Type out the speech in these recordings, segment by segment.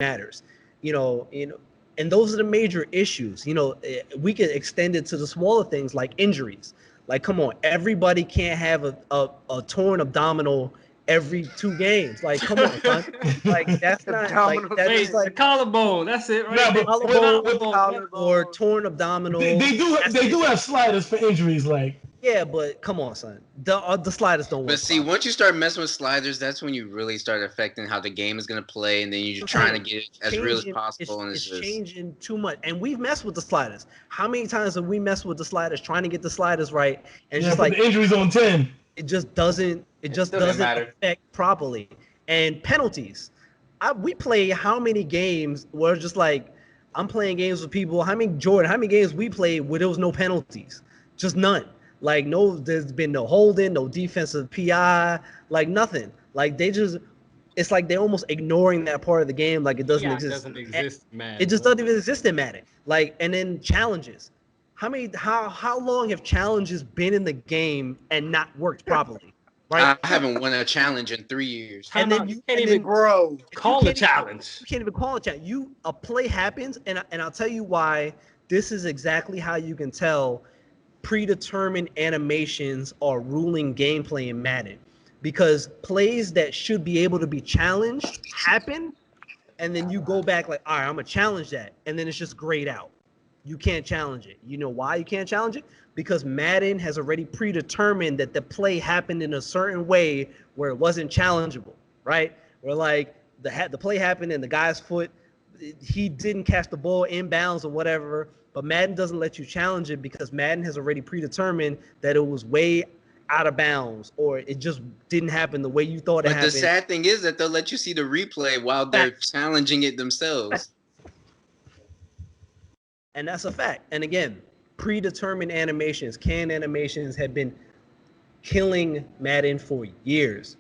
matters. And those are the major issues. We can extend it to the smaller things like injuries. Like, come on, everybody can't have a torn abdominal every 2 games. Like, come on, son. Like, that's not like Abdominal that's Wait, just the like collarbone. That's it, right? No, there. but collarbone or Collarbone. torn abdominal. That's they it. do have sliders for injuries. Like, Yeah, but come on, son. The sliders don't But work see, properly. once you start messing with sliders, that's when you really start affecting how the game is gonna play, and then you're trying to get it as real as possible. And It's it's just changing too much, and we've messed with the sliders. How many times have we messed with the sliders, trying to get the sliders right, and it's yeah, just put like the injuries on 10. it just doesn't still didn't matter. affect properly. And penalties. We play how many games where it's just like I'm playing games with people. How many games we played where there was no penalties? Just none. Like, no, there's been no holding, no defensive PI, like nothing. Like, it's like they're almost ignoring that part of the game, like it doesn't Yeah, exist. doesn't exist, man. It just doesn't even exist in Madden. Like, and then challenges. How long have challenges been in the game and not worked properly? Right? I haven't won a challenge in 3 years. And then you can't even Bro. call a challenge. You can't even call a challenge. A play happens, and I'll tell you why. This is exactly how you can tell predetermined animations are ruling gameplay in Madden, because plays that should be able to be challenged happen, and then you go back like, all right, I'm gonna challenge that, and then it's just grayed out. You can't challenge it. You know why you can't challenge it? Because Madden has already predetermined that the play happened in a certain way where it wasn't challengeable, right? Where like the play happened and the guy's foot, he didn't catch the ball inbounds or whatever, but Madden doesn't let you challenge it because Madden has already predetermined that it was way out of bounds or it just didn't happen the way you thought it But happened. the sad thing is that they'll let you see the replay while they're challenging it themselves. And that's a fact. And again, predetermined animations, canned animations have been killing Madden for years.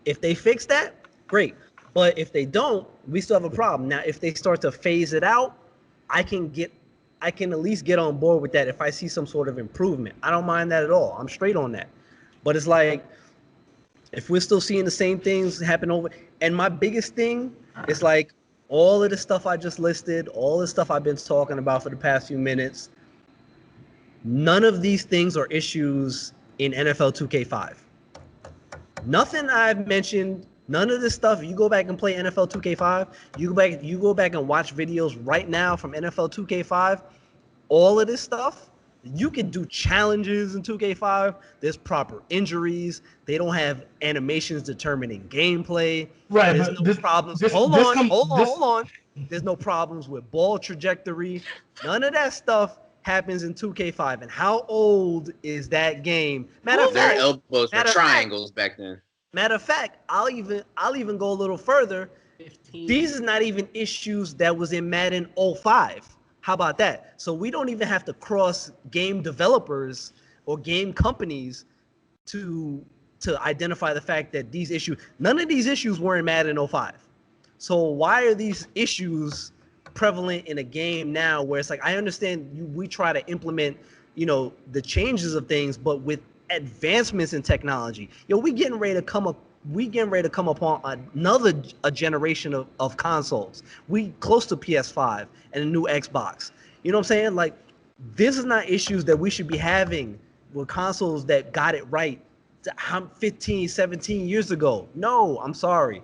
If they fix that, great. But if they don't, we still have a problem. Now, if they start to phase it out, I can at least get on board with that if I see some sort of improvement. I don't mind that at all. I'm straight on that. But it's like, if we're still seeing the same things happen over, and my biggest thing is like all of the stuff I just listed, all the stuff I've been talking about for the past few minutes, none of these things are issues in NFL 2K5. Nothing I've mentioned, none of this stuff. You go back and play NFL 2K5, you go back and watch videos right now from NFL 2K5, all of this stuff, you can do challenges in 2K5. There's proper injuries. They don't have animations determining gameplay. Right, There's but no problems. Hold on. There's no problems with ball trajectory. None of that stuff happens in 2K5. And how old is that game? Their elbows were triangles back then. Matter of fact, I'll even go a little further. 15. These is not even issues that was in Madden 05. How about that? So we don't even have to cross game developers or game companies to identify the fact that none of these issues were in Madden 05. So why are these issues prevalent in a game now where it's like, I understand we try to implement, the changes of things, but with advancements in technology, we getting ready to come upon another generation of consoles. We close to PS5 and a new Xbox. You know what I'm saying? Like, this is not issues that we should be having with consoles that got it right 15, 17 years ago. No, I'm sorry.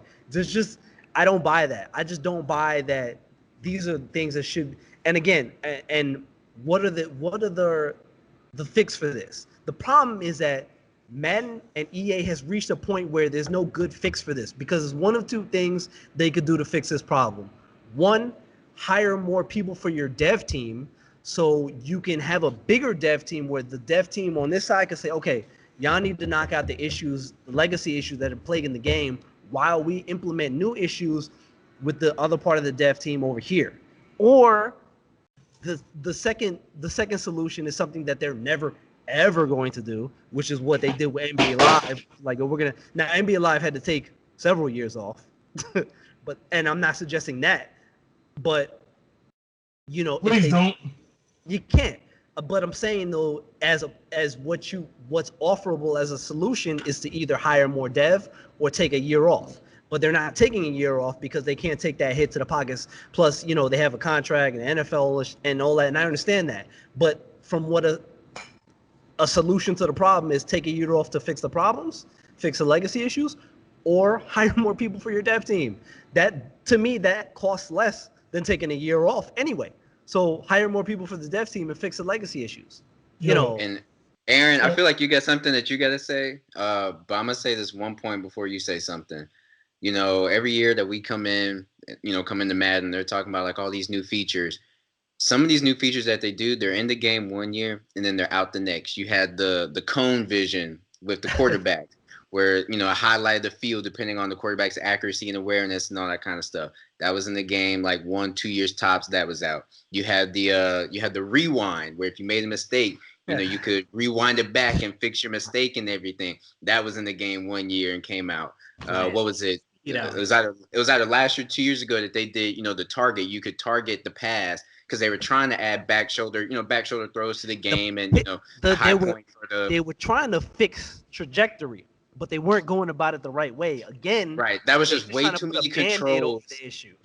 I don't buy that. I just don't buy that these are things that should. And again, and what are the fix for this? The problem is that Madden and EA has reached a point where there's no good fix for this, because it's one of two things they could do to fix this problem. One, hire more people for your dev team so you can have a bigger dev team where the dev team on this side can say, okay, y'all need to knock out the legacy issues that are plaguing the game while we implement new issues with the other part of the dev team over here. Or the second solution is something that they're never ever going to do, which is what they did with NBA Live. Like, now NBA Live had to take several years off, and I'm not suggesting that, but please don't. You can't. But I'm saying though, as what's offerable as a solution is to either hire more dev or take a year off. but they're not taking a year off because they can't take that hit to the pockets. Plus, they have a contract and the NFL and all that, and I understand that. But from what a solution to the problem is, take a year off to fix the problems, fix the legacy issues, or hire more people for your dev team. That, to me, that costs less than taking a year off anyway. So hire more people for the dev team and fix the legacy issues. And Aaron, I feel like you got something that you got to say. But I'm going to say this one point before you say something. Every year that we come into Madden, they're talking about like all these new features. Some of these new features that they do, they're in the game one year and then they're out the next. You had the cone vision with the quarterback where, it highlighted the field depending on the quarterback's accuracy and awareness and all that kind of stuff. That was in the game like 1-2 years tops. That was out. You had the rewind where if you made a mistake, you could rewind it back and fix your mistake and everything. That was in the game 1 year and came out. What was it? It was either last year, 2 years ago that they did, the target. You could target the pass because they were trying to add back shoulder throws to the game and the high point for the. They were trying to fix trajectory, but they weren't going about it the right way. Again, right. That was just way too many controls. The issue.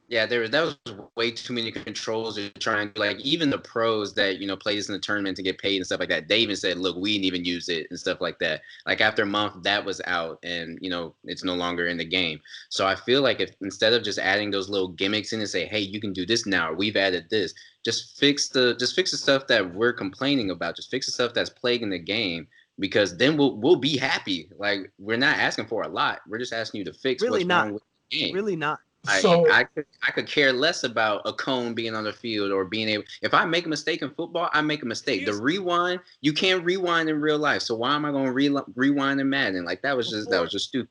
Yeah, that was way too many controls. They're trying to, like, even the pros that play this in the tournament to get paid and stuff like that. They even said, "Look, we didn't even use it" and stuff like that. Like after a month, that was out, and it's no longer in the game. So I feel like if instead of just adding those little gimmicks in and say, "Hey, you can do this now," or "We've added this," just fix the stuff that we're complaining about. Just fix the stuff that's plaguing the game. Because then we'll be happy. Like we're not asking for a lot. We're just asking you to fix what's wrong with the game. Really not. I could care less about a cone being on the field or being able. If I make a mistake in football, I make a mistake. The rewind, you can't rewind in real life. So why am I going to rewind in Madden? Like that was just stupid.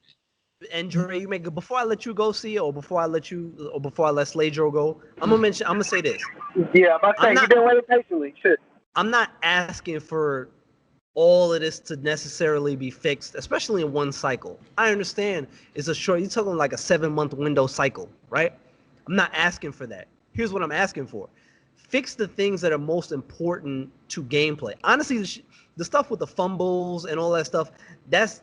And Dre, you make it before I let you go, see, or before I let Slajo go. I'm gonna say this. Yeah, I'm saying you've been waiting patiently. Shit. I'm not asking for all of this to necessarily be fixed, especially in one cycle. I understand it's a short, you're talking like a 7-month window cycle, right? I'm not asking for that. Here's what I'm asking for. Fix the things that are most important to gameplay. Honestly, the stuff with the fumbles and all that stuff, that's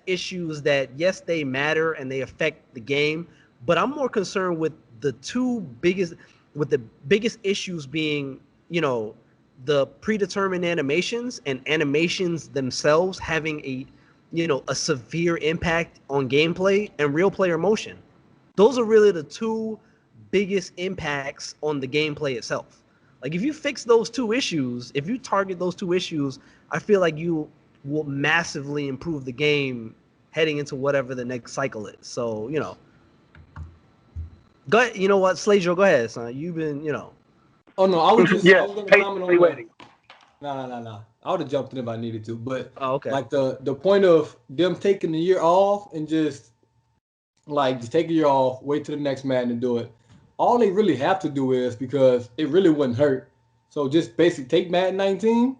issues that, yes, they matter and they affect the game, but I'm more concerned with the biggest issues being, the predetermined animations and animations themselves having a severe impact on gameplay and real player motion. Those are really the two biggest impacts on the gameplay itself. Like if you fix those two issues, if you target those two issues, I feel like you will massively improve the game heading into whatever the next cycle is. So, go ahead. You know what, Slajo, go ahead, son. You've been, Oh no, I was just yeah, I was gonna comment on waiting. No. I would have jumped in if I needed to, but okay. Like the point of them taking the year off and just take a year off, wait till the next Madden and do it. All they really have to do is, because it really wouldn't hurt. So just basically take Madden 19,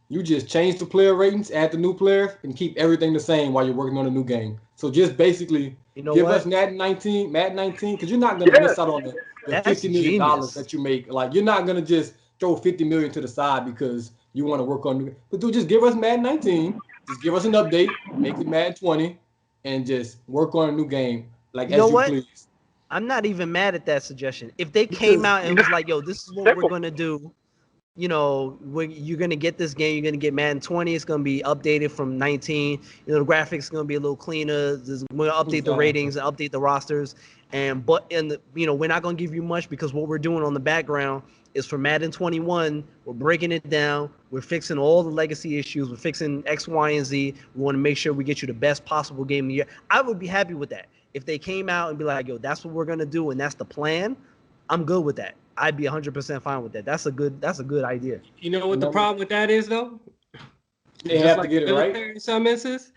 you just change the player ratings, add the new players, and keep everything the same while you're working on a new game. So just basically give us Madden 19, because you're not gonna miss out on the $50 million that you make. Like you're not gonna just throw $50 million to the side because you want to work on. But just give us Madden 19. Just give us an update, make it Madden 20, and just work on a new game. Like as you please. I'm not even mad at that suggestion. If they came out and was like, "Yo, this is what we're gonna do," when you're gonna get this game, you're gonna get Madden 20. It's gonna be updated from 19. The graphics are gonna be a little cleaner. We're gonna update the ratings and update the rosters. We're not gonna give you much because what we're doing on the background is for Madden 21. We're breaking it down. We're fixing all the legacy issues. We're fixing X, Y, and Z. We want to make sure we get you the best possible game of the year. I would be happy with that. If they came out and be like, "Yo, that's what we're gonna do," and that's the plan, I'm good with that. I'd be 100% fine with that. That's a good idea. You know what the problem with that is, though? They have to get it right. In some instances,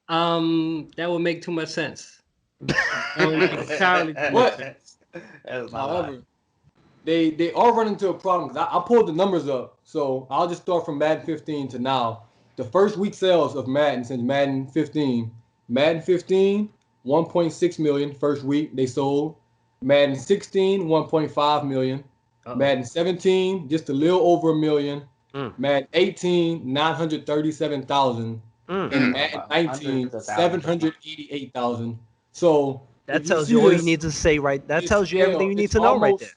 that would make too much sense. That would make entirely too much sense. However, they are running into a problem. I pulled the numbers up, so I'll just start from Madden 15 to now. The first week sales of Madden since Madden 15. Madden 15, 1.6 million first week they sold. Madden 16, 1.5 million. Madden 17, just a little over a million. Madden 18, 937,000. And Madden 19, 788,000. So that tells you all you need to say, right? That tells you everything you need to know right there.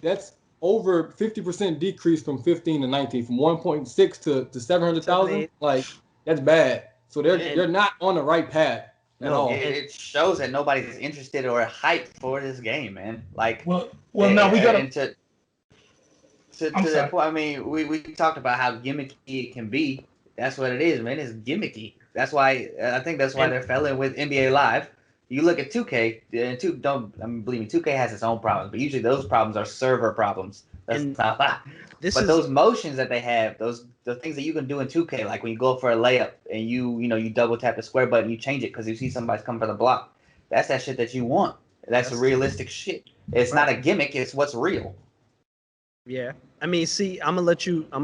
That's over 50% decrease from 15 to 19, from 1.6 to 700,000. Like, that's bad. So they're not on the right path at all. It shows that nobody's interested or hyped for this game, man. Like, now we gotta. To that point, I mean, we talked about how gimmicky it can be. That's what it is, man. It's gimmicky. That's why I think that's why they're failing with NBA Live. You look at 2K, and believe me, 2K has its own problems, but usually those problems are server problems. Those motions that they have, the things that you can do in 2K, like when you go for a layup and you double tap the square button, you change it because you see somebody's coming for the block. That's that shit that you want. That's realistic shit. It's not a gimmick. It's what's real. Yeah, I mean, see, I'm gonna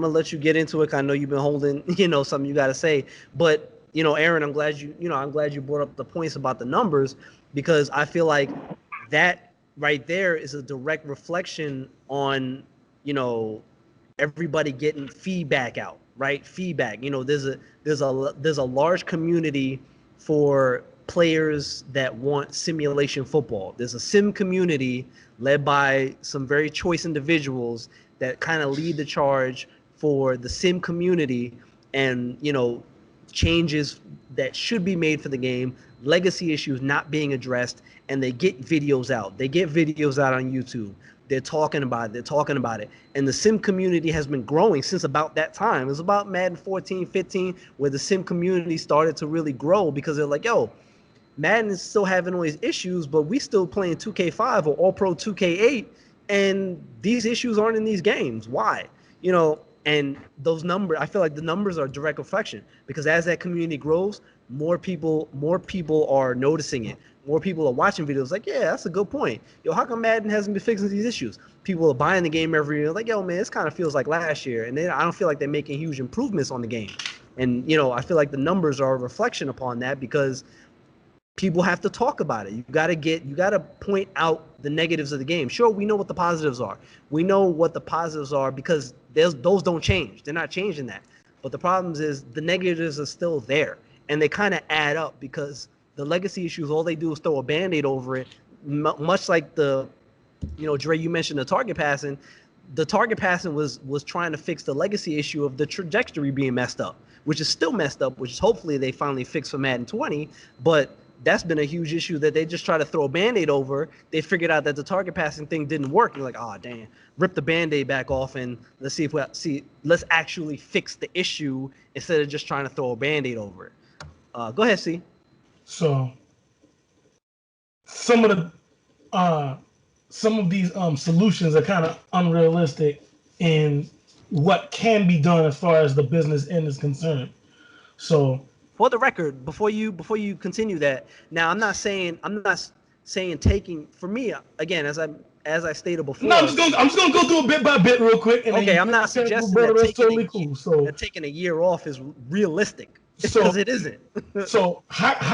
let you get into it. 'Cause I know you've been holding, something you got to say. But Aaron, I'm glad you brought up the points about the numbers, because I feel like that right there is a direct reflection on everybody getting feedback out, right? Feedback. There's a large community for players that want simulation football. There's a sim community led by some very choice individuals that kind of lead the charge for the sim community, and changes that should be made for the game, legacy issues not being addressed, and they get videos out. They get videos out on YouTube. They're talking about it. And the sim community has been growing since about that time. It was about Madden 14, 15, where the sim community started to really grow, because they're like, yo, Madden is still having all these issues, but we still playing 2K5 or All-Pro 2K8, and these issues aren't in these games. Why? And those numbers, I feel like the numbers are a direct reflection, because as that community grows, more people are noticing it. More people are watching videos like, yeah, that's a good point. Yo, how come Madden hasn't been fixing these issues? People are buying the game every year. Like, yo, man, this kind of feels like last year. And then I don't feel like they're making huge improvements on the game. And, I feel like the numbers are a reflection upon that, because people have to talk about it. You got to point out the negatives of the game. Sure, we know what the positives are. We know what the positives are, because those don't change. They're not changing that. But the problem is the negatives are still there, and they kind of add up, because the legacy issues, all they do is throw a Band-Aid over it, much like Dre, you mentioned the target passing. The target passing was trying to fix the legacy issue of the trajectory being messed up, which is still messed up, which hopefully they finally fix for Madden 20, but that's been a huge issue that they just try to throw a Band-Aid over. They figured out that the target passing thing didn't work. You're like, oh, damn, rip the Band-Aid back off and let's actually fix the issue instead of just trying to throw a Band-Aid over it. Go ahead, C. So some of these solutions are kind of unrealistic in what can be done as far as the business end is concerned. So, for the record, before you continue that, now I'm not saying taking, for me, again, as I stated before. No, I'm just gonna go through it bit by bit real quick. And okay, I'm not suggesting that taking a year off is realistic, because it isn't. So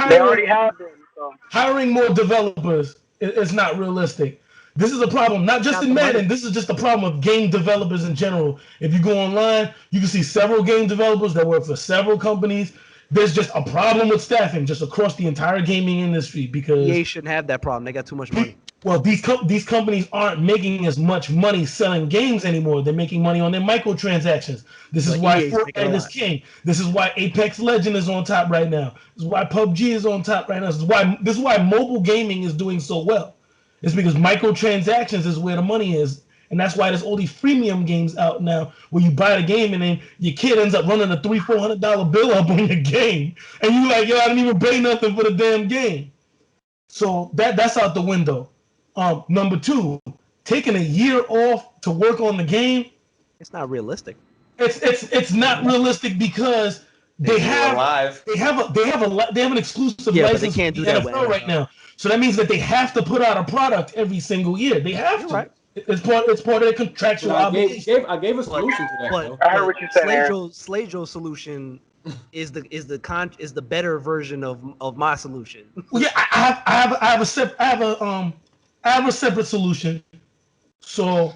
they already have them. So. Hiring more developers is not realistic. This is a problem, not just in Madden. This is just a problem of game developers in general. If you go online, you can see several game developers that work for several companies. There's just a problem with staffing just across the entire gaming industry, because EA shouldn't have that problem. They got too much money. Well, these companies aren't making as much money selling games anymore. They're making money on their microtransactions. This is why Fortnite is king. This is why Apex Legend is on top right now. This is why PUBG is on top right now. This is why mobile gaming is doing so well. It's because microtransactions is where the money is. And that's why there's all these freemium games out now where you buy the game and then your kid ends up running a $300-$400 bill up on your game. And you're like, yo, I didn't even pay nothing for the damn game. So that's out the window. Number two, taking a year off to work on the game. It's not realistic. It's not realistic because they have an exclusive license they can't do for the that NFL right now. So that means that they have to put out a product every single year. They have to. Right. It's part of their contractual obligation. I gave a solution to that. I heard what you said. Slajo's solution is the better version of my solution. Well, yeah, I have a separate solution. So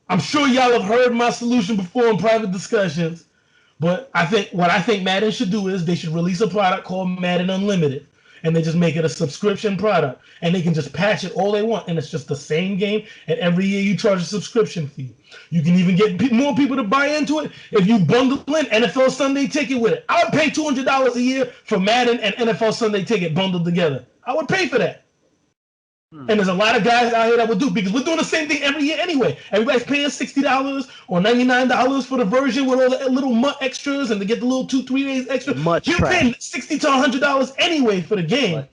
I'm sure y'all have heard my solution before in private discussions. But I think Madden should do is they should release a product called Madden Unlimited. and they just make it a subscription product, and they can just patch it all they want, and it's just the same game, and every year you charge a subscription fee. You can even get more people to buy into it if you bundle in NFL Sunday Ticket with it. I would pay $200 a year for Madden and NFL Sunday Ticket bundled together. I would pay for that. And there's a lot of guys out here that would do, because we're doing the same thing every year anyway. Everybody's paying $60 or $99 for the version with all the little MUT extras and to get the little 2-3 days extra. You're paying $60 to $100 anyway for the game.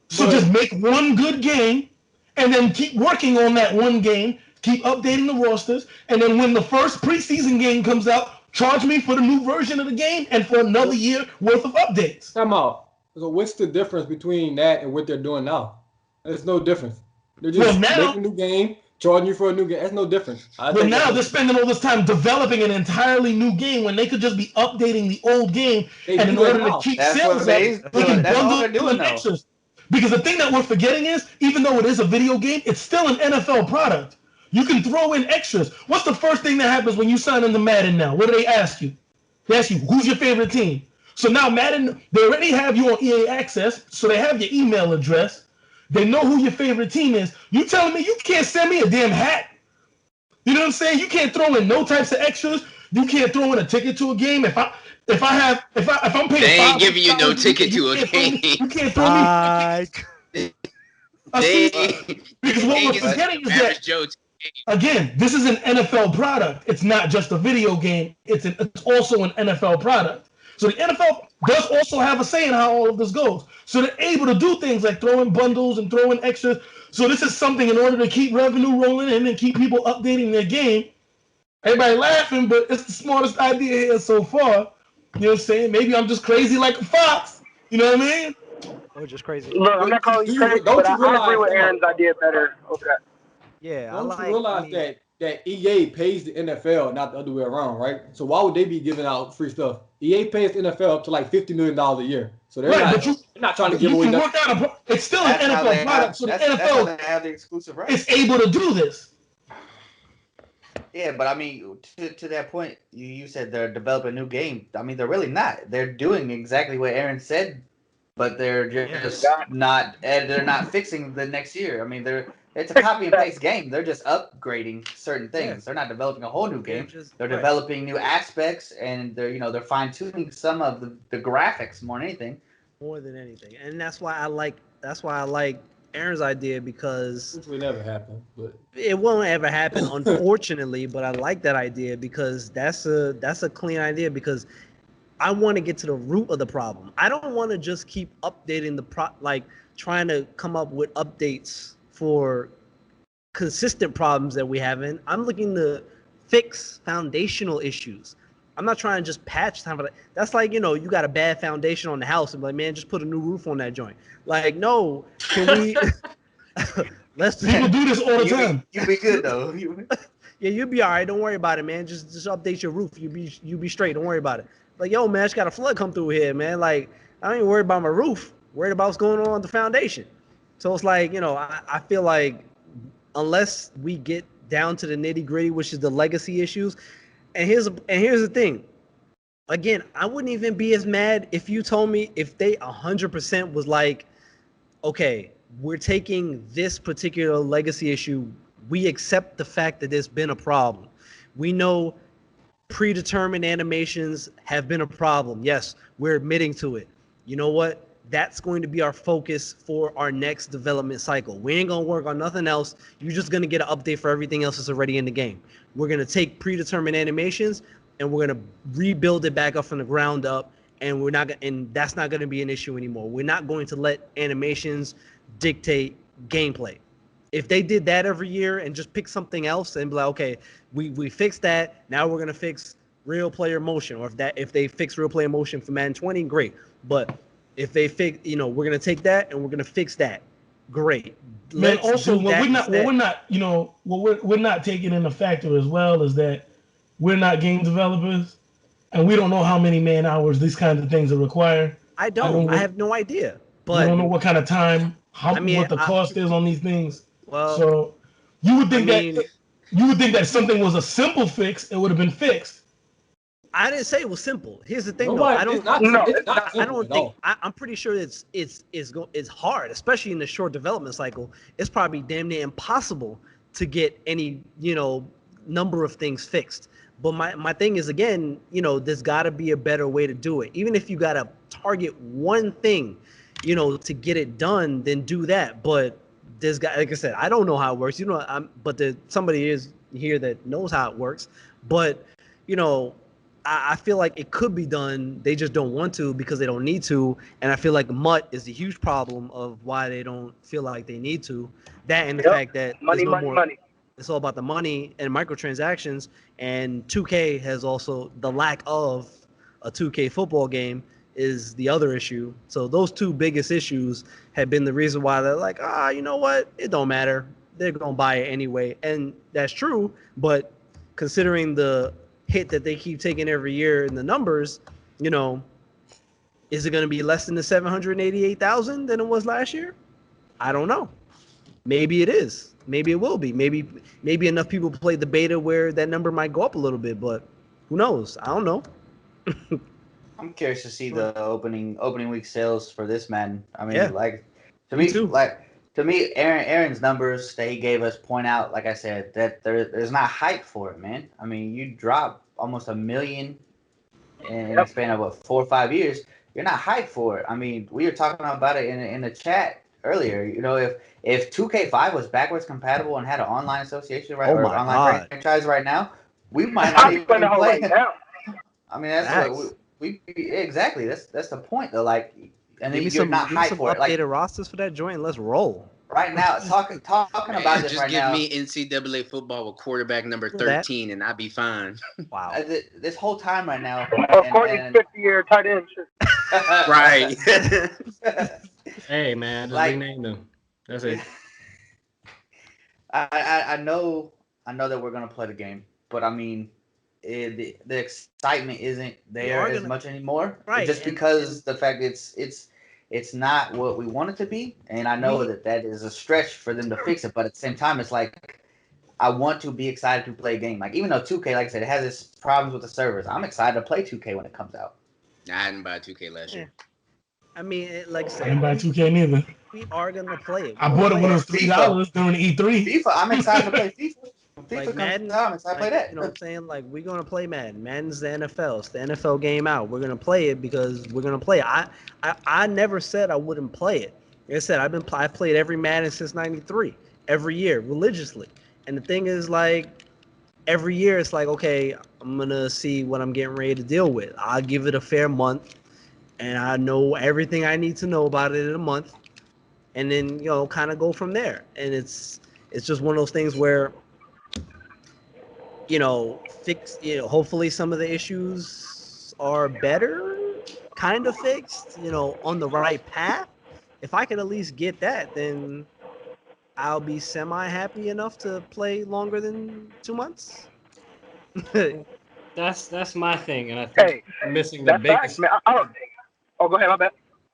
So just make one good game and then keep working on that one game, keep updating the rosters, and then when the first preseason game comes out, charge me for the new version of the game and for another year worth of updates. Time out. So what's the difference between that and what they're doing now? There's no difference. They're just making a new game, charging you for a new game. That's no difference. But now they're spending all this time developing an entirely new game when they could just be updating the old game. And in order to keep sales up, they can bundle it with extras. Because the thing that we're forgetting is, even though it is a video game, it's still an NFL product. You can throw in extras. What's the first thing that happens when you sign into Madden now? What do they ask you? They ask you, who's your favorite team? So now Madden, they already have you on EA Access, so they have your email address. They know who your favorite team is. You telling me you can't send me a damn hat? You know what I'm saying? You can't throw in no types of extras. You can't throw in a ticket to a game. If I'm paying, they ain't giving you no ticket to a game. You can't throw me. Because what we're forgetting is that, again, this is an NFL product. It's not just a video game. It's also an NFL product. So the NFL does also have a say in how all of this goes. So they're able to do things like throw in bundles and throw in extras. So this is something in order to keep revenue rolling in and keep people updating their game. Everybody laughing, but it's the smartest idea here so far. You know what I'm saying? Maybe I'm just crazy like a fox. You know what I mean? Or just crazy. Look, I'm not calling you crazy, but I agree with Aaron's idea better. Okay. Yeah, Don't you realize that EA pays the NFL, not the other way around, right? So why would they be giving out free stuff? EA pays the NFL up to like $50 million a year. So they're not trying to give away nothing. It's still an NFL product, so the NFL have the exclusive rights. Is able to do this. Yeah, but I mean, to that point, you said they're developing a new game. I mean, they're really not. They're doing exactly what Aaron said, but they're just not. They're not fixing the next year. I mean, it's a copy and paste game. They're just upgrading certain things. Yeah. They're not developing a whole new game. They're developing new aspects, and they're fine tuning some of the graphics more than anything. More than anything, and that's why I like Aaron's idea, because which will never happen. But it won't ever happen, unfortunately. But I like that idea because that's a clean idea, because I want to get to the root of the problem. I don't want to just keep updating trying to come up with updates for consistent problems that we have in. I'm looking to fix foundational issues. I'm not trying to just patch time. That's like, you got a bad foundation on the house and be like, man, just put a new roof on that joint. Like, no, can we? Let's people do this all the time. You'll be good though. Yeah, you'll be all right. Don't worry about it, man. Just update your roof. You be straight. Don't worry about it. Like, yo, man, I just got a flood come through here, man. Like, I don't even worry about my roof. Worried about what's going on with the foundation. So it's like, I feel like unless we get down to the nitty gritty, which is the legacy issues. And here's the thing. Again, I wouldn't even be as mad if you told me, if they 100% was like, okay, we're taking this particular legacy issue. We accept the fact that there's been a problem. We know predetermined animations have been a problem. Yes, we're admitting to it. You know what? That's going to be our focus for our next development cycle. We ain't going to work on nothing else. You're just going to get an update for everything else that's already in the game. We're going to take predetermined animations and we're going to rebuild it back up from the ground up, and that's not going to be an issue anymore. We're not going to let animations dictate gameplay. If they did that every year and just pick something else and be like, okay, we fixed that, now we're going to fix real player motion, or if they fix real player motion for Madden 20, great. But if they fix, we're gonna take that and we're gonna fix that. Great. Man, also, what we're not taking into factor as well is that we're not game developers, and we don't know how many man hours these kinds of things are required. I have no idea. But I don't know what kind of time, what the cost is on these things. Well, so you would think that if something was a simple fix, it would have been fixed. I didn't say it was simple. Here's the thing, Nobody, though. it's not I simple don't at think. all. I'm pretty sure it's hard, especially in the short development cycle. It's probably damn near impossible to get any number of things fixed. But my thing is, again, there's got to be a better way to do it. Even if you got to target one thing, to get it done, then do that. But there's got, like I said, I don't know how it works. But somebody is here that knows how it works. But I feel like it could be done. They just don't want to because they don't need to. And I feel like MUT is a huge problem of why they don't feel like they need to. That and the fact that money. It's all about the money and microtransactions. And 2K has also the lack of a 2K football game is the other issue. So those two biggest issues have been the reason why they're like, you know what? It don't matter. They're going to buy it anyway. And that's true. But considering the hit that they keep taking every year in the numbers, is it going to be less than the 788,000 than it was last year? I don't know. Maybe it is. Maybe it will be. Maybe enough people play the beta where that number might go up a little bit, but who knows? I don't know. I'm curious to see the opening week sales for this Madden. I mean, Yeah. To me, Aaron's numbers that he gave us point out, like I said, that there's not hype for it, man. I mean, you drop almost 1 million in a span of 4 or 5 years. You're not hyped for it. I mean, we were talking about it in the chat earlier. If 2K5 was backwards compatible and had an online association online franchise right now, we might not even play it. I mean, that's what we exactly. That's the point though. Like, and then you're not hyped for it. Like, updated rosters for that joint. Let's roll. Right now, talking about this right now. Just give me NCAA football with quarterback number 13, and I'd be fine. Wow. This whole time right now. Courtney's 50-year tight end. Right. Hey, man, just rename them. That's it. I know that we're gonna play the game, but I mean, the excitement isn't there as much anymore. Right. Just because the fact it's not what we want it to be, and I know that is a stretch for them to fix it. But at the same time, it's like I want to be excited to play a game. Like, even though 2K, like I said, it has its problems with the servers, I'm excited to play 2K when it comes out. I didn't buy 2K last year. I mean, like I said, I didn't buy 2K neither. We are gonna play it. I bought it when it was $3 during the E3. FIFA, I'm excited to play FIFA. Like Madden, I'm excited to play that. You know what I'm saying? Like, we're gonna play Madden. Madden's the NFL. It's the NFL game out. We're gonna play it because we're gonna play it. I never said I wouldn't play it. Like I said, I've played every Madden since '93, every year religiously. And the thing is, like, every year it's like, okay, I'm gonna see what I'm getting ready to deal with. I'll give it a fair month, and I know everything I need to know about it in a month, and then kind of go from there. And it's just one of those things where hopefully some of the issues are better, kind of fixed, on the right path. If I could at least get that, then I'll be semi-happy enough to play longer than 2 months. That's my thing, and I think we're missing the biggest. Go ahead, my bad.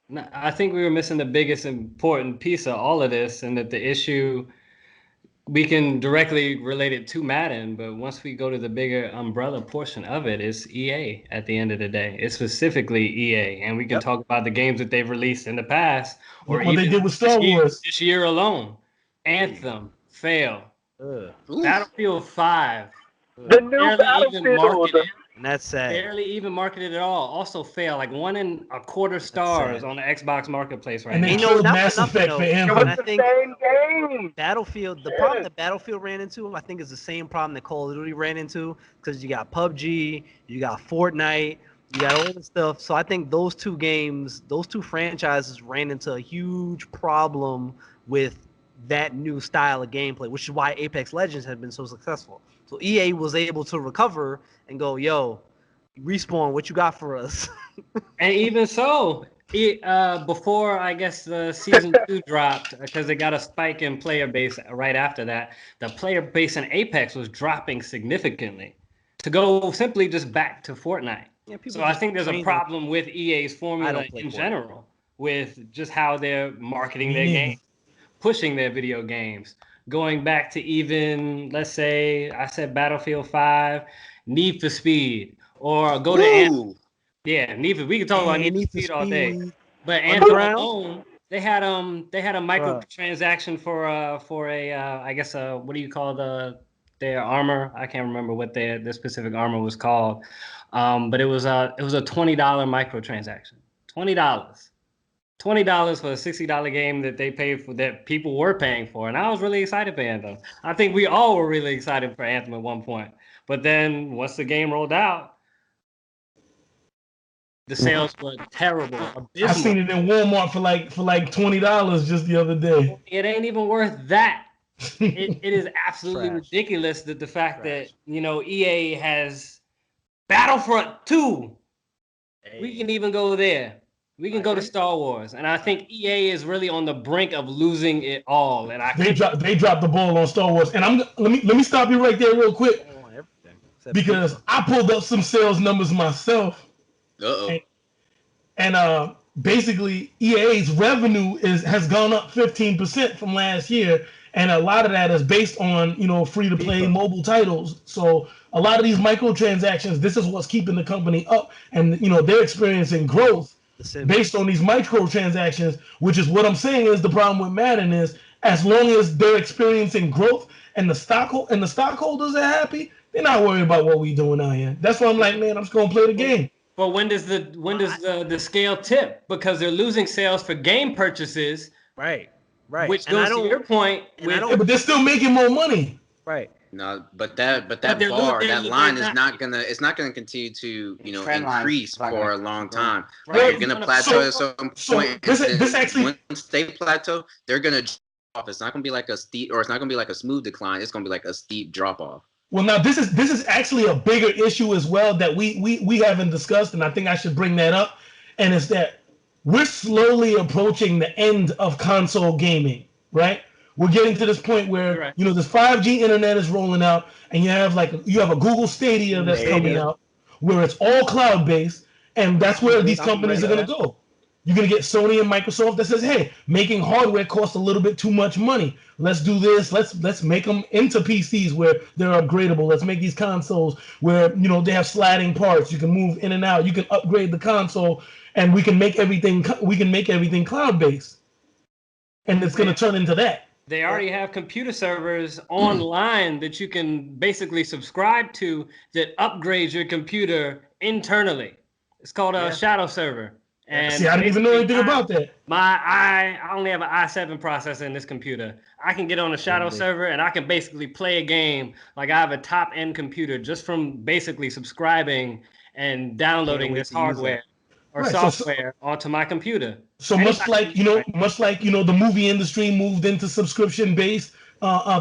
No, I think we were missing the biggest important piece of all of this, and that the issue, we can directly relate it to Madden, but once we go to the bigger umbrella portion of it, it's EA at the end of the day. It's specifically EA, and we can talk about the games that they've released in the past, or what they did with Star Wars this year alone. Anthem, fail. Battlefield 5. The new Battlefield. And that's sad. Barely even marketed at all. Also fail. Like 1.25 stars on the Xbox Marketplace right now. And they killed Mass Effect for Anthem. I think same game. Battlefield, the problem that Battlefield ran into, I think, is the same problem that Call of Duty ran into, because you got PUBG, you got Fortnite, you got all this stuff. So I think those two franchises ran into a huge problem with that new style of gameplay, which is why Apex Legends has been so successful. So EA was able to recover and go, yo, Respawn, what you got for us? And even so, before, I guess, the Season 2 dropped, because they got a spike in player base right after that, the player base in Apex was dropping significantly to go simply just back to Fortnite. Yeah, so I think there's a problem with EA's formula in general, with just how they're marketing their games, pushing their video games. Going back to even, let's say, I said Battlefield 5, Need for Speed, or go to Anthem. Yeah, Need. We can talk about Need for Speed all day. But Anthem alone, they had a microtransaction for a I guess what do you call their armor? I can't remember what their specific armor was called. But it was a $20 microtransaction. $20 for a $60 game that they paid for, that people were paying for, and I was really excited for Anthem. I think we all were really excited for Anthem at one point. But then once the game rolled out, the sales were terrible. Abysmal. I seen it in Walmart for like $20 just the other day. It ain't even worth that. It is absolutely ridiculous that the fact that EA has Battlefront 2. Hey. We can even go there. We can go to Star Wars, and I think EA is really on the brink of losing it all. And they dropped the ball on Star Wars. And let me stop you right there real quick, because I pulled up some sales numbers myself. And basically EA's revenue has gone up 15% from last year, and a lot of that is based on free to play mobile titles. So a lot of these microtransactions, this is what's keeping the company up, and they're experiencing growth based on these microtransactions, which is what I'm saying is the problem with Madden is, as long as they're experiencing growth and the stockholders are happy, they're not worried about what we doing out here. That's why I'm like, man, I'm just gonna play the game. But when does the scale tip? Because they're losing sales for game purchases. Right. Which goes to your point. But they're still making more money. Right. No, but that line is not gonna continue to increase for a long time. Right. You're gonna plateau at some point. This actually, once they plateau, they're gonna drop off. It's not gonna be like a steep, or it's not gonna be like a smooth decline. It's gonna be like a steep drop off. Well, now this is actually a bigger issue as well that we haven't discussed, and I think I should bring that up. And it's that we're slowly approaching the end of console gaming, right? We're getting to this point where this 5G internet is rolling out, and you have a Google Stadia that's coming out, where it's all cloud based, and that's where these companies are going to go. You're going to get Sony and Microsoft that says, hey, making hardware costs a little bit too much money. Let's do this. Let's make them into PCs where they're upgradable. Let's make these consoles where they have sliding parts. You can move in and out. You can upgrade the console, and we can make everything cloud based. And it's going to turn into that. They already have computer servers online that you can basically subscribe to that upgrades your computer internally. It's called a shadow server. And see, I didn't even know anything about that. I only have an i7 processor in this computer. I can get on a shadow server and I can basically play a game like I have a top-end computer just from basically subscribing and downloading this hardware or software onto my computer. So much like the movie industry moved into subscription-based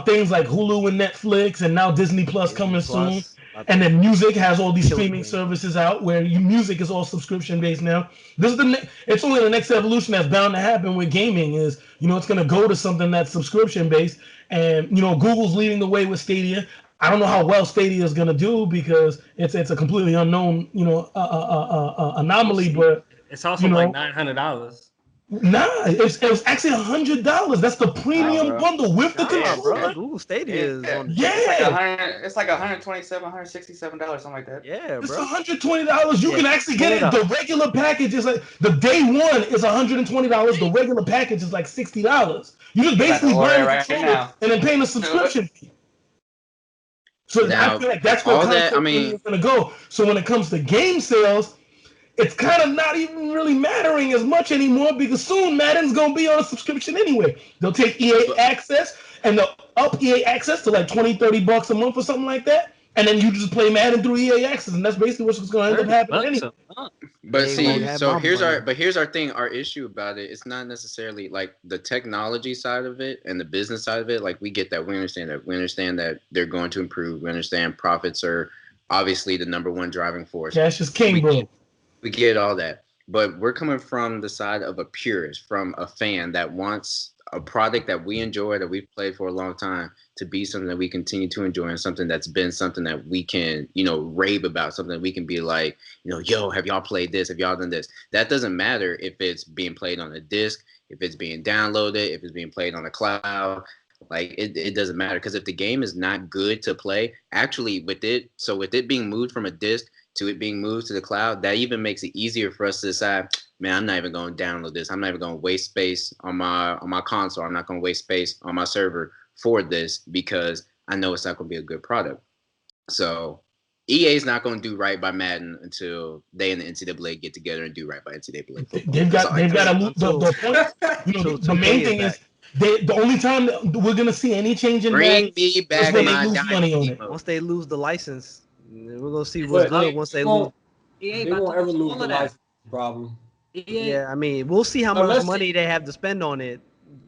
things like Hulu and Netflix, and now Disney Plus coming soon. And then music has all these streaming services out where music is all subscription based now. This is it's only the next evolution that's bound to happen with gaming is, it's going to go to something that's subscription based. And, Google's leading the way with Stadia. I don't know how well Stadia is going to do because it's a completely unknown, anomaly, but it's also like $900. Nah, it was actually $100. That's the premium bundle with the controller. Google Stadia is on. It's like $127, $167, something like that. Yeah, it's $120. You can actually get it. The regular package is like the day one is $120. The regular package is like $60. You just basically buy the controller and then paying a subscription fee. So now, I feel like that's where console is going to go. So when it comes to game sales, it's kind of not even really mattering as much anymore because soon Madden's going to be on a subscription anyway. They'll take EA Access and they'll up EA Access to like $20-$30 a month or something like that. And then you just play Madden through EA Access, and that's basically what's going to end up happening anyway. But see, so here's our thing. Our issue about it, it's not necessarily like the technology side of it and the business side of it. Like we get that, we understand that. We understand that they're going to improve. We understand profits are obviously the number one driving force. Cash is king, bro. We get all that, but we're coming from the side of a purist, from a fan that wants a product that we enjoy, that we've played for a long time, to be something that we continue to enjoy and something that's been something that we can, rave about, something that we can be like, yo, have y'all played this? Have y'all done this? That doesn't matter if it's being played on a disc, if it's being downloaded, if it's being played on the cloud. Like it doesn't matter, because if the game is not good to play, actually with it being moved from a disc, to it being moved to the cloud, that even makes it easier for us to decide, man, I'm not even going to download this. I'm not even going to waste space on my console. I'm not going to waste space on my server for this because I know it's not going to be a good product. So EA is not going to do right by Madden until they and the NCAA get together and do right by NCAA football. They've got to the point. You know, the main thing is the only time that we're going to see any change in Madden is when they lose money on it. Once they lose the license, we're going to see what's good once they lose. They won't ever lose the license problem. Yeah, I mean, we'll see how much money they have to spend on it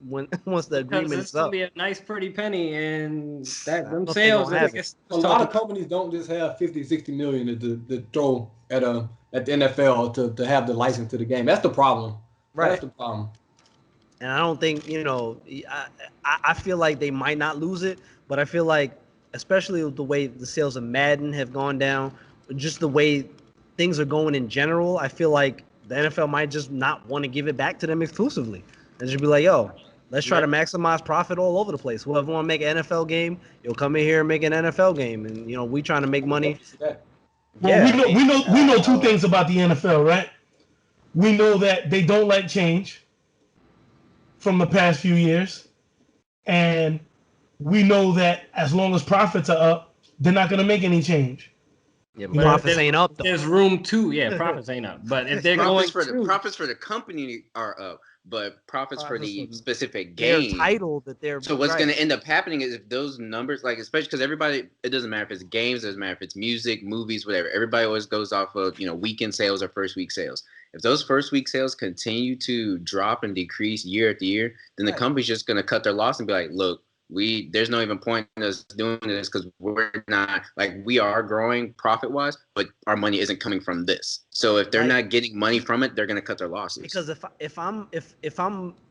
once the agreement is up. It's gonna be a nice pretty penny, and them sales. A lot of companies don't just have 50, 60 million to throw at the NFL to have the license to the game. That's the problem. Right. That's the problem. And I don't think, I feel like they might not lose it, but I feel like, especially with the way the sales of Madden have gone down, just the way things are going in general, I feel like the NFL might just not want to give it back to them exclusively. And just be like, yo, let's try to maximize profit all over the place. Whoever want to make an NFL game, you'll come in here and make an NFL game. And, we trying to make money. Well, we know two things about the NFL, right? We know that they don't like change from the past few years. And we know that as long as profits are up, they're not going to make any change. Yeah, but profits ain't up, though. There's room to, profits ain't up. But if they're profits for the company are up, but profits for the specific game. Their title that they're. So what's going to end up happening is if those numbers, like especially because everybody, it doesn't matter if it's games, it doesn't matter if it's music, movies, whatever. Everybody always goes off of weekend sales or first week sales. If those first week sales continue to drop and decrease year after year, then the company's just going to cut their loss and be like, look. There's no even point in us doing this because we're not we are growing profit wise, but our money isn't coming from this. So if they're not getting money from it, they're going to cut their losses. Because if I'm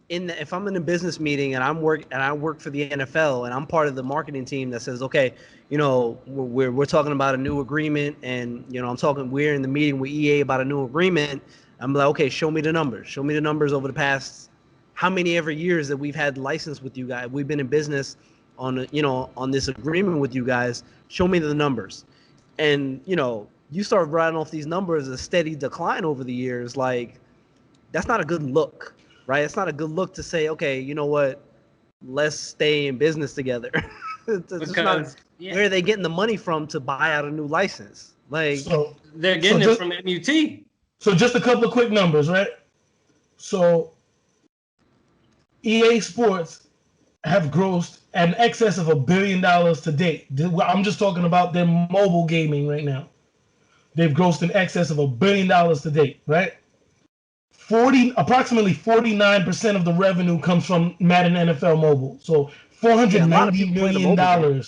in a business meeting and I work for the NFL and I'm part of the marketing team that says, okay, we're talking about a new agreement and we're in the meeting with EA about a new agreement. I'm like, okay, show me the numbers. Show me the numbers over the past. How many ever years that we've had license with you guys? We've been in business on this agreement with you guys. Show me the numbers. And, you start writing off these numbers, a steady decline over the years. Like, that's not a good look, right? It's not a good look to say, okay, you know what? Let's stay in business together. Where are they getting the money from to buy out a new license? So they're getting it from MUT. So just a couple of quick numbers, right? So EA Sports have grossed an excess of $1 billion to date. I'm just talking about their mobile gaming right now. They've grossed an excess of $1 billion to date, right? Approximately 49% of the revenue comes from Madden NFL Mobile. So $490 million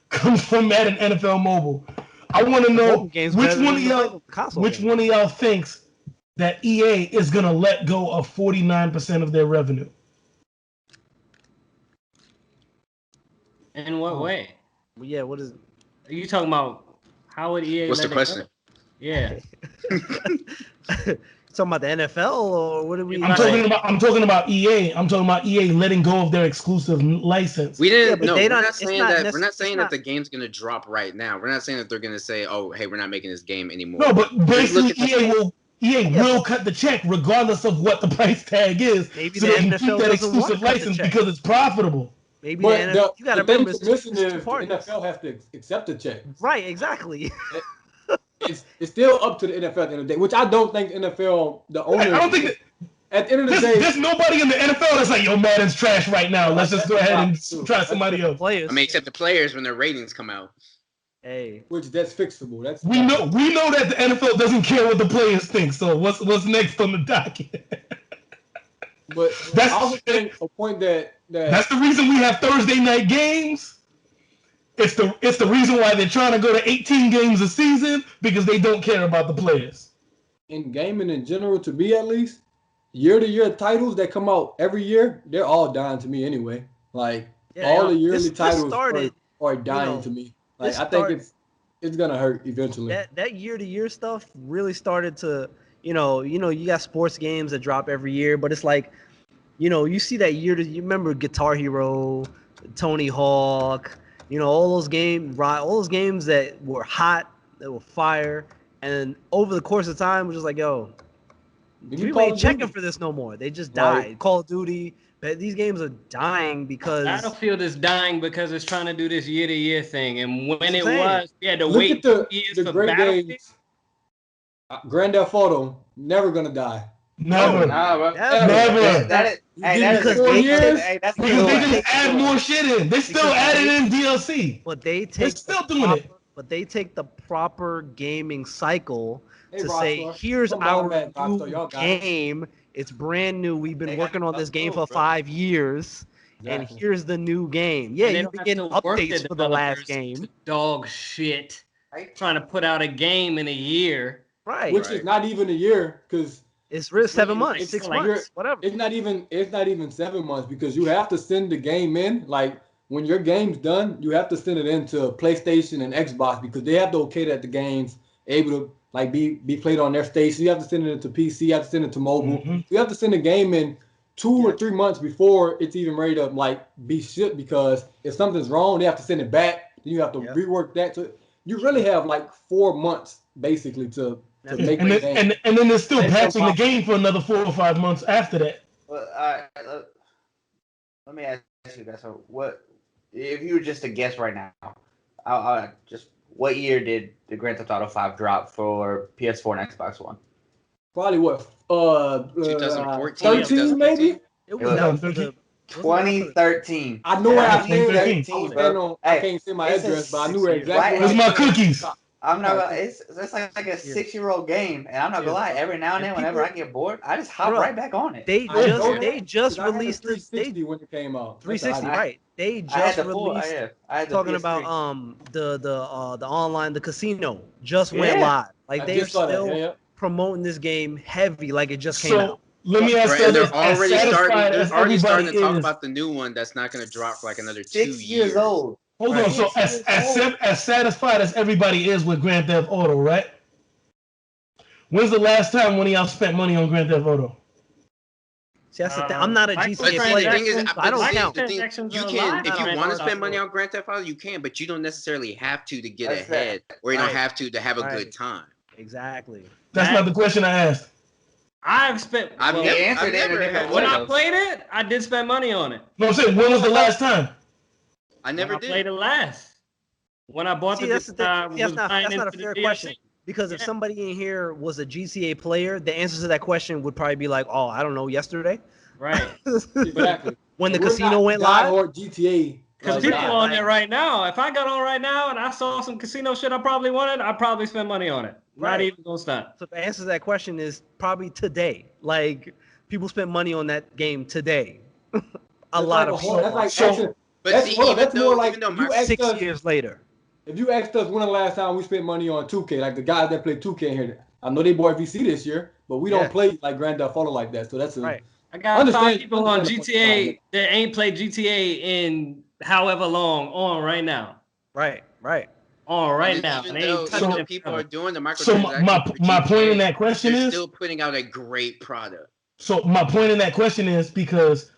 comes from Madden NFL Mobile. I want to know which one of y'all thinks that EA is going to let go of 49% of their revenue. In what way? Yeah, what is? Are you talking about? How would EA? What's the question? Yeah. Talking about the NFL or what are we? I'm talking about EA. I'm talking about EA letting go of their exclusive license. We didn't. Yeah, we're not saying that. We're not saying that the game's gonna drop right now. We're not saying that they're gonna say, "Oh, hey, we're not making this game anymore." No, but basically EA will cut the check regardless of what the price tag is. Maybe so the they can NFL keep that exclusive license because it's profitable. Maybe the NFL, you got to remember, the NFL has to accept the check. Right, exactly. It's still up to the NFL at the end of the day, which I don't think the NFL, the owner. I don't think that, at the end of the day, there's nobody in the NFL that's like, yo, Madden's trash right now. Let's just go ahead and try somebody else. Players. I mean, except the players when their ratings come out. Hey, that's fixable. We know that the NFL doesn't care what the players think. So what's next on the docket? But that's also a point that that's the reason we have Thursday night games. It's the reason why they're trying to go to 18 games a season because they don't care about the players. In gaming in general, to me at least, year-to-year titles that come out every year, they're all dying to me anyway. Like all the yearly titles are dying to me. Like I think it's gonna hurt eventually. That year-to-year stuff really started to, you got sports games that drop every year, but it's like, you see that you remember Guitar Hero, Tony Hawk, all those games that were hot, that were fire, And over the course of time, we're just like, yo, people ain't checking for this no more. They just died. Call of Duty, but these games are dying because Battlefield is dying because it's trying to do this year-to-year thing. And when it was, we had to wait 2 years for Battlefield. Grand Theft Auto never gonna die. Never. Nah, Never. That is because 4 years. That's Because they just add more shit in. They still adding in DLC. But they're still doing it. But they take the proper gaming cycle to Rockstar, say, here's our Rockstar, new game. It's brand new. We've been working on this game for 5 years. Exactly. And here's the new game. Yeah, And you've been getting updates for the last game. Dog shit. Trying to put out a game in a year. Right. Which is not even a year, because it's really 7 months, it's 6 like, months, whatever. It's not even 7 months, because you have to send the game in. Like, when your game's done, you have to send it into PlayStation and Xbox, because they have to okay that the game's able to like be played on their station. You have to send it to PC, you have to send it to mobile. Mm-hmm. You have to send the game in 2 or 3 months before it's even ready to like be shipped, because if something's wrong, they have to send it back. Then you have to rework that. So you really have like 4 months basically to make the game. And then they're still patching the game for another 4 or 5 months after that. Well, let me ask you guys. So, what if you were just to guess right now? I'll just what year did the Grand Theft Auto 5 drop for PS4 and Xbox One? Probably what? 2014, 13 maybe. It was out for 2013. I know where I live. I can't say my address, but I knew where exactly. Where's my cookies? I'm not gonna. It's like a 6-year-old game, and I'm not gonna lie. Every now and then, whenever I get bored, I just hop right back on it. They just released this. 360 when it came out. 360, right? They just released. I had the talking PS3. about the online, the casino just went live. Like they're still promoting this game heavy, like it just came out. Let me ask you, they're already starting to talk about the new one that's not going to drop for like another 2 years. 6 years old. Hold on. So as satisfied as everybody is with Grand Theft Auto, right? When's the last time one of y'all spent money on Grand Theft Auto? See, that's the thing. I'm not a GTA player. I don't count. You can, if you want to spend money on Grand Theft Auto, you can, but you don't necessarily have to get ahead, or you don't have to have a good time. Exactly. That's not the question I asked. I've spent. When I played it, I did spend money on it. No, I'm saying, when was the last time? I never did. I played it last. When I bought that's not a fair question. Because if somebody in here was a GTA player, the answer to that question would probably be like, "Oh, I don't know, yesterday." Right. Exactly. When the casino went live. Or GTA. Because people on it right now. If I got on right now and I saw some casino shit I probably wanted, I'd probably spend money on it. Not even gonna stop. So the answer to that question is probably today. Like people spend money on that game today. a lot of people. That's more like 6 years later. If you asked us when the last time we spent money on 2K, like the guys that play 2K here, I know they bought VC this year, but we don't play like Grand Theft Auto like that. So that's right. I got 5 people on GTA that ain't played GTA in however long on right now. Right. On right now. Even though people are doing the microtransactions. So my point in that question is still putting out a great product. So my point in that question is because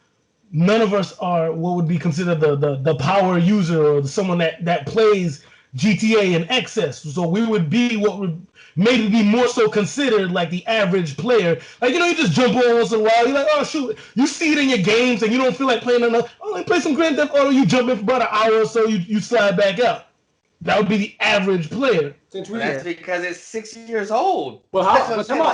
none of us are what would be considered the power user or someone that plays GTA in excess. So we would be what would maybe be more so considered like the average player. Like, you just jump on once in a while. You're like, oh, shoot. You see it in your games and you don't feel like playing enough. Oh, let me play some Grand Theft Auto. You jump in for about an hour or so. You slide back out. That would be the average player. That's because it's 6 years old. But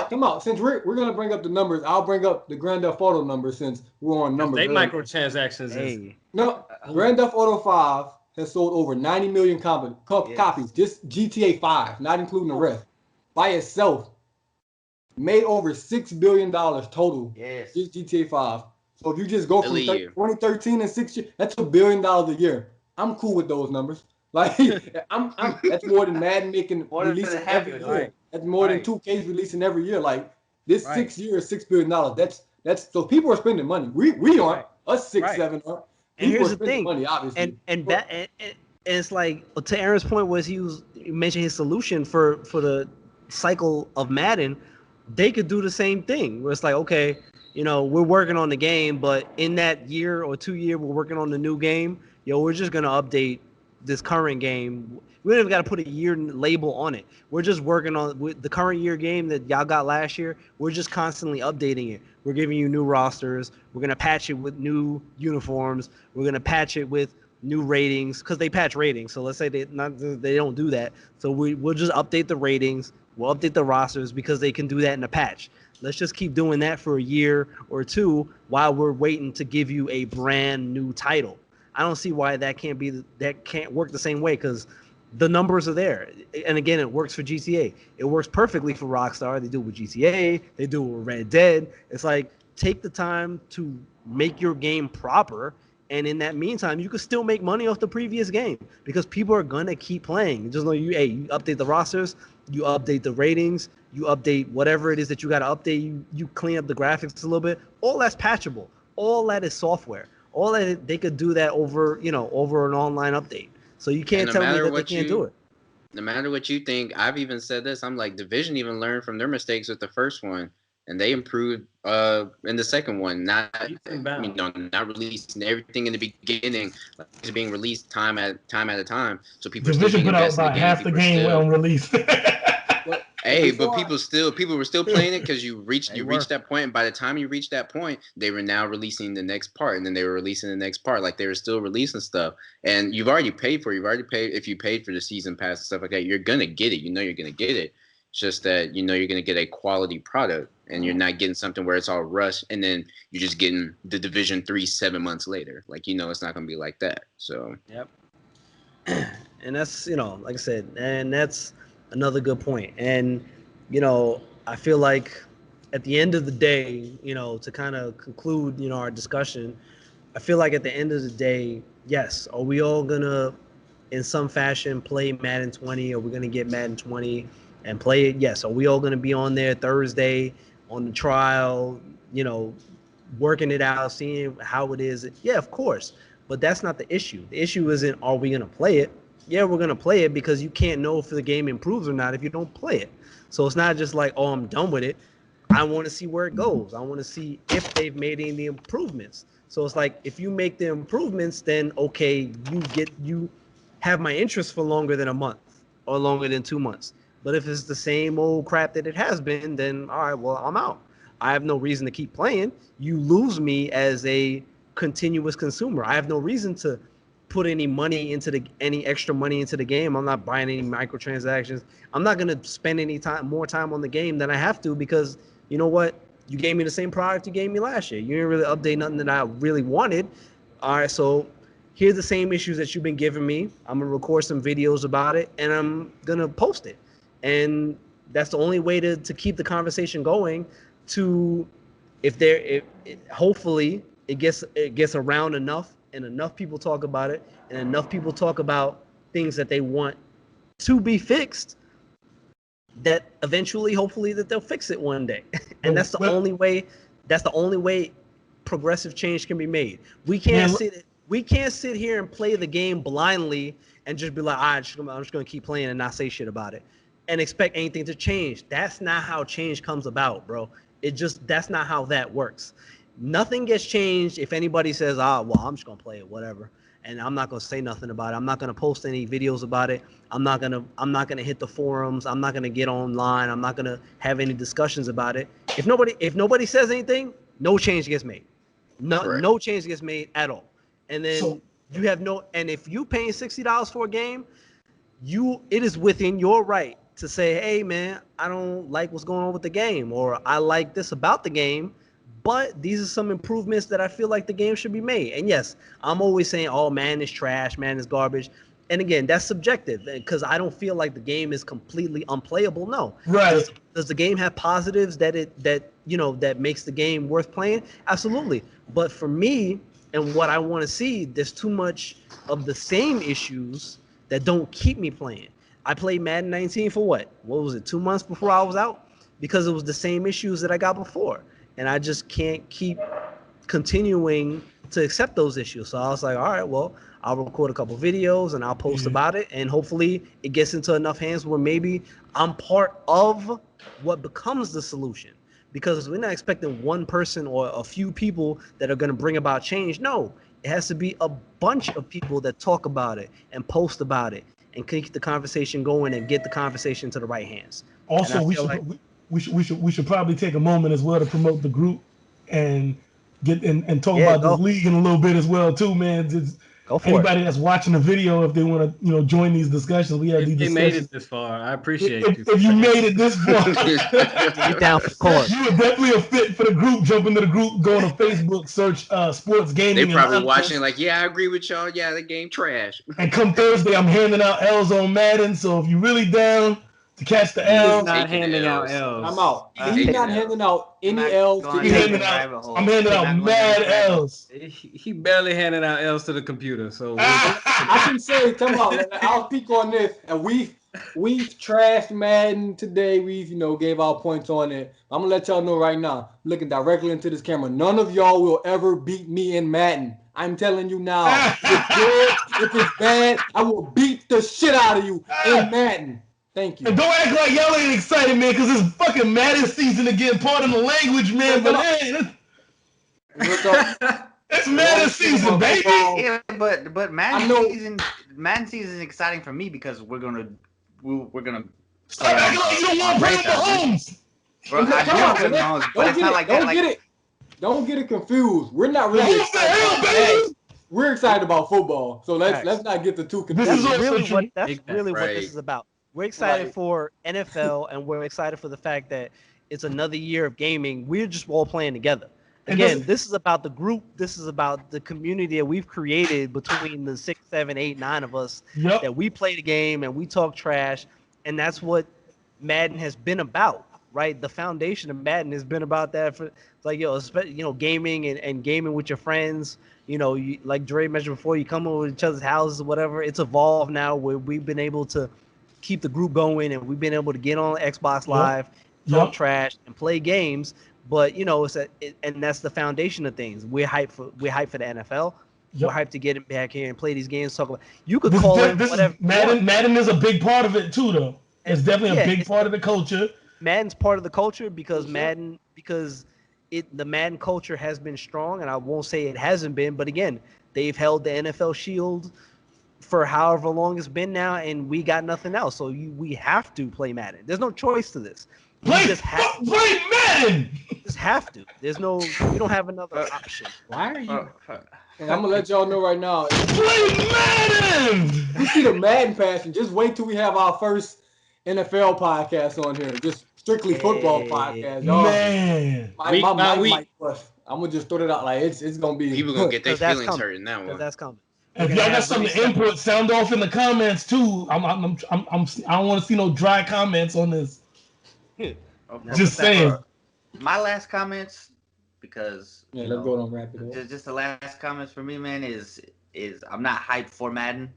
come out. Since we're gonna bring up the numbers, I'll bring up the Grand Theft Auto numbers since we're on numbers. They microtransactions. Hey. No, Grand Theft Auto 5 has sold over 90 million copies. Just GTA 5, not including the rest. By itself, made over $6 billion total. Yes. Just GTA 5. So if you just go from 2013 and 6 years, that's $1 billion a year. I'm cool with those numbers. Like that's more than Madden releasing every year. That's more than 2K's releasing every year. Like this 6 years, $6 billion. That's so people are spending money. We aren't. Us 6-7 are. And here's the thing, money, obviously. And it's like to Aaron's point was he mentioned his solution for the cycle of Madden. They could do the same thing where it's like, okay, we're working on the game, but in that year or 2 year we're working on the new game. We're just gonna update this current game. We don't even got to put a year label on it. We're just working on with the current year game that y'all got last year. We're just constantly updating it. We're giving you new rosters. We're gonna patch it with new uniforms. We're gonna patch it with new ratings because they patch ratings. So let's say they don't do that. So we'll just update the ratings. We'll update the rosters because they can do that in a patch. Let's just keep doing that for a year or two while we're waiting to give you a brand new title. I don't see why that can't work the same way because the numbers are there. And again, it works for GTA. It works perfectly for Rockstar. They do it with GTA. They do it with Red Dead. It's like, take the time to make your game proper. And in that meantime, you can still make money off the previous game because people are going to keep playing. Just know you update the rosters, you update the ratings, you update whatever it is that you got to update. You clean up the graphics a little bit. All that's patchable. All that is software. All that they could do that over an online update. So you can't tell me that they can't do it. No matter what you think, I've even said this. I'm like, Division even learned from their mistakes with the first one, and they improved in the second one. Not releasing everything in the beginning, like it's being released time at a time. So people Division put out about half the game on release. Hey, but people were still playing it because you reached that point, and by the time you reached that point, they were now releasing the next part, and then they were releasing the next part. Like they were still releasing stuff, and you've already paid for it. You've already paid if you paid for the season pass and stuff like that. You're gonna get it. You know you're gonna get it. It's just that you're gonna get a quality product, and you're not getting something where it's all rushed, and then you're just getting the Division 3 7 months later. Like it's not gonna be like that. So yep. And that's like I said, and that's another good point. And I feel like at the end of the day, to kind of conclude our discussion, I feel like at the end of the day, yes, are we all gonna in some fashion play Madden 20? Are we gonna get Madden 20 and play it? Yes. Are we all gonna be on there Thursday on the trial, working it out, seeing how it is? Yeah, of course. But that's not the issue. The issue isn't are we gonna play it? Yeah, we're going to play it because you can't know if the game improves or not if you don't play it. So it's not just like, oh, I'm done with it. I want to see where it goes. I want to see if they've made any improvements. So it's like, if you make the improvements, then okay, you have my interest for longer than a month or longer than 2 months. But if it's the same old crap that it has been, then all right, well, I'm out. I have no reason to keep playing. You lose me as a continuous consumer. I have no reason to put any extra money into the game. I'm not buying any microtransactions. I'm not going to spend more time on the game than I have to because you know what? You gave me the same product you gave me last year. You didn't really update nothing that I really wanted. All right, so here's the same issues that you've been giving me. I'm going to record some videos about it and I'm going to post it. And that's the only way to keep the conversation going hopefully it gets around enough and enough people talk about it and enough people talk about things that they want to be fixed that eventually, hopefully, that they'll fix it one day. And that's the only way progressive change can be made. We can't sit here and play the game blindly and just be like, I'm just going to keep playing and not say shit about it and expect anything to change. That's not how change comes about, bro. That's not how that works. Nothing gets changed if anybody says, well, I'm just going to play it, whatever. And I'm not going to say nothing about it. I'm not going to post any videos about it. I'm not going to hit the forums. I'm not going to get online. I'm not going to have any discussions about it. If nobody says anything, no change gets made. No change gets made at all. And then and if you paying $60 for a game, it is within your right to say, hey man, I don't like what's going on with the game, or I like this about the game, but these are some improvements that I feel like the game should be made. And yes, I'm always saying, oh, man is trash, man is garbage. And again, that's subjective because I don't feel like the game is completely unplayable. No. Right. Does the game have positives that makes the game worth playing? Absolutely. But for me and what I want to see, there's too much of the same issues that don't keep me playing. I played Madden 19 for what was it, 2 months before I was out? Because it was the same issues that I got before. And I just can't keep continuing to accept those issues. So I was like, all right, well, I'll record a couple videos and I'll post about it. And hopefully it gets into enough hands where maybe I'm part of what becomes the solution. Because we're not expecting one person or a few people that are going to bring about change. No, It has to be a bunch of people that talk about it and post about it and keep the conversation going and get the conversation to the right hands. Also, we should probably take a moment as well to promote the group and get and talk about this league in a little bit as well too, man. Go for anybody that's watching the video, if they want to, join these discussions, we have these discussions. They made it this far. I appreciate you. If you made it this far, you're down for the cause. You are definitely a fit for the group. Jump into the group, go to Facebook, search sports gaming. They probably watching like, yeah, I agree with y'all. Yeah, the game trash. And come Thursday, I'm handing out L's on Madden. So if you're really down to catch the L, he's not handing out L's. I'm out. He's not handing out any L's. I'm handing out mad L's. He barely handing out L's to the computer. So I can say, come on, I'll speak on this. And we've trashed Madden today. We've gave our points on it. I'm gonna let y'all know right now, looking directly into this camera, none of y'all will ever beat me in Madden. I'm telling you now. If it's good, if it's bad, I will beat the shit out of you in Madden. Thank you. And don't act like y'all ain't excited, man, because it's fucking Madden season again. Pardon the language, man, but hey, it's Madden season, baby. Yeah, but Madden season is exciting for me because we're gonna. Stop acting like you don't want to play with Mahomes. Bro, I do want to play with Mahomes, but it's not like that. Don't get it confused. We're not really excited about that. We're excited about football, so let's not get the two confused. That's really what this is about. We're excited for NFL, and we're excited for the fact that it's another year of gaming. We're just all playing together. Again, this is about the group. This is about the community that we've created between the 6, 7, 8, 9 of us that we play the game and we talk trash. And that's what Madden has been about, right? The foundation of Madden has been about that for gaming and gaming with your friends. Like Dre mentioned before, you come over to each other's houses or whatever. It's evolved now where we've been able to keep the group going and we've been able to get on Xbox Live, talk trash, and play games. But and that's the foundation of things. We're hyped for the NFL. We're hyped to get back here and play these games. Talk about whatever. Madden is a big part of it too, though. It's definitely a big part of the culture. Madden's part of the culture because the Madden culture has been strong, and I won't say it hasn't been, but again, they've held the NFL shield for however long it's been now, and we got nothing else. So we have to play Madden. There's no choice to this. Play Madden. Just have to. We don't have another option. Why are you? And I'm gonna let y'all know right now. Play Madden. You see the Madden passion. Just wait till we have our first NFL podcast on here. Just strictly football podcast. Y'all, man, my mic bust. I'm gonna just throw it out like it's gonna be. People gonna get their feelings hurt in that one. That's coming. If y'all got something to input, sound off in the comments too. I don't want to see no dry comments on this. Just saying. My last comments, because let's go on rapid. Just the last comments for me, man, is I'm not hyped for Madden.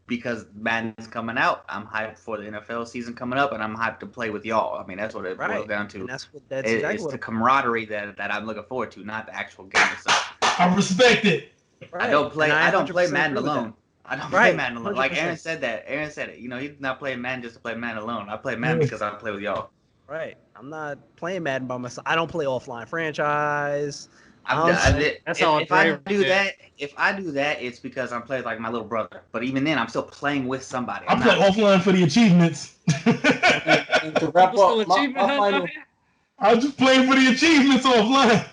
Because Madden's coming out. I'm hyped for the NFL season coming up, and I'm hyped to play with y'all. I mean, that's what it boils down to. And it's the camaraderie that I'm looking forward to, not the actual game itself. I respect it. Right. I don't play Madden alone. I don't play Madden alone. 100%. Like Aaron said that. Aaron said it. He's not playing Madden just to play Madden alone. I play Madden because I play with y'all. Right. I'm not playing Madden by myself. I don't play offline franchise. If I do that, it's because I'm playing like my little brother. But even then, I'm still playing with somebody. I play offline for the achievements. and to wrap up, my final. I was just playing for the achievements offline.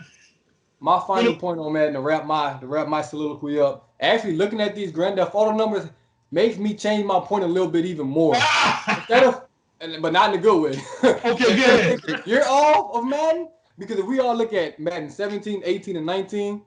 My final point on Madden to wrap my soliloquy up. Actually, looking at these Grand Theft Auto numbers makes me change my point a little bit even more. But not in a good way. Okay, good. You're off of Madden because if we all look at Madden 17, 18, and 19,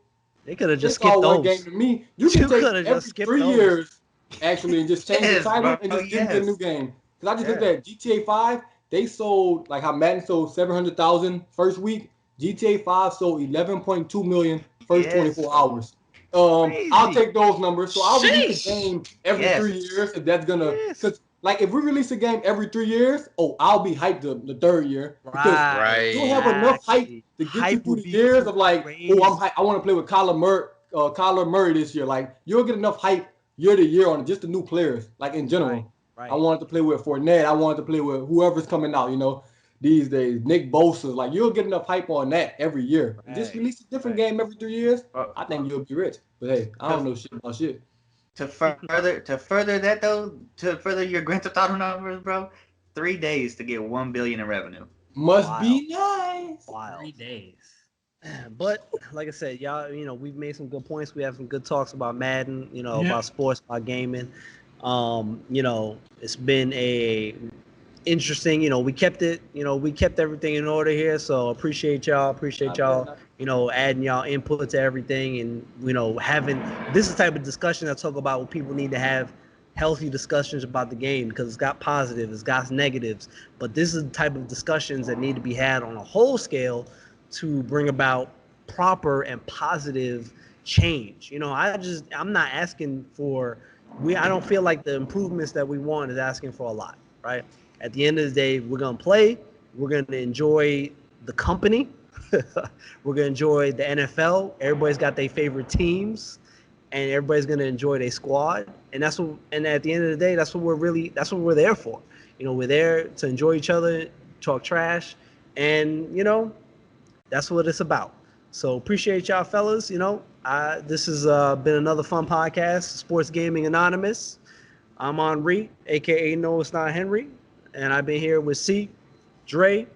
they could have just skipped those. One game to me. You can take every 3 years actually and just change the title and just give it a new game. Because I just looked at GTA 5. They sold like how Madden sold 700,000 first week. GTA 5 sold 11.2 million first 24 hours. I'll take those numbers. So I'll release a game every 3 years if that's gonna. Because like if we release a game every 3 years, I'll be hyped the third year because you'll have enough hype to get you through the years of like, I'm hyped. I want to play with Kyler Murray this year. Like you'll get enough hype year to year on just the new players, like in general. Right. I wanted to play with Fournette. I wanted to play with whoever's coming out. these days. Nick Bosa, like you'll get enough hype on that every year. Right. Just release a different game every 3 years. I think you'll be rich. But hey, I don't know shit about shit. To further that though, to further your Grand Theft Auto numbers, bro, 3 days to get 1 billion in revenue. Must be nice. Wild. 3 days. But like I said, y'all, we've made some good points. We have some good talks about Madden, about sports, about gaming. It's been a interesting, we kept it, we kept everything in order here. So appreciate y'all, adding y'all input to everything, and having this is the type of discussion I talk about when people need to have healthy discussions about the game, because it's got positives, it's got negatives, but this is the type of discussions that need to be had on a whole scale to bring about proper and positive change. I'm not asking for, I don't feel like the improvements that we want is asking for a lot, right? At the end of the day, we're going to play, we're going to enjoy the company, we're going to enjoy the NFL. Everybody's got their favorite teams, and everybody's going to enjoy their squad. And at the end of the day, that's what we're there for. We're there to enjoy each other, talk trash, and, that's what it's about. So appreciate y'all, fellas. This has been another fun podcast, Sports Gaming Anonymous. I'm Henri, a.k.a. No, It's Not Henry. And I've been here with C, Dre,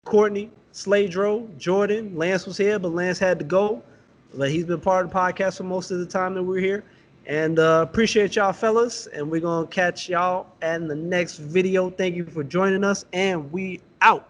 Courtney, Sladro, Jordan. Lance was here, but Lance had to go. But he's been part of the podcast for most of the time that we're here. And appreciate y'all, fellas. And we're going to catch y'all in the next video. Thank you for joining us. And we out.